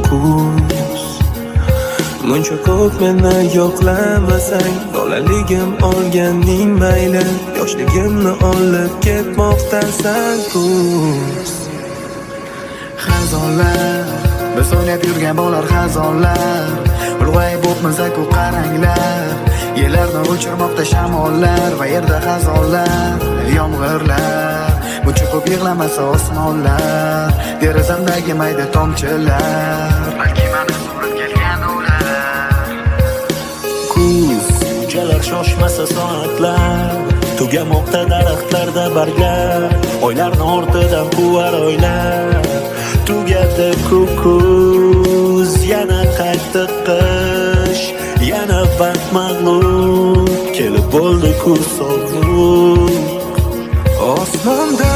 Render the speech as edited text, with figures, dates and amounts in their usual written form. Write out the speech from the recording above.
kuz. Muncha ko'p meni yo'qlamasang, bolaligim olganing mayli, yoshligimni olib ketmoqdasan kuz. Xazonlar, biz o'ynab yurgan bolalar xazonlar, ulg'ayib o'tmasak u qaranglar, yerlarni o'chirmoqda shamollar va yerda xazonlar, yomg'irlar, buncha ko'p yig'lamasa osmonlar, derazamdagi mayda tomchilar, balki mani surib kelgan ular. Kuz, unchalar shoshmasa soatlar, tugamoqda daraxtlarda barglar, oylarni ortidan quvar oylar. Tugadi kuz, yana qaytdi qish, yana vaqt mag'lub, kelib bo'ldi kuz sovuq. Osmonda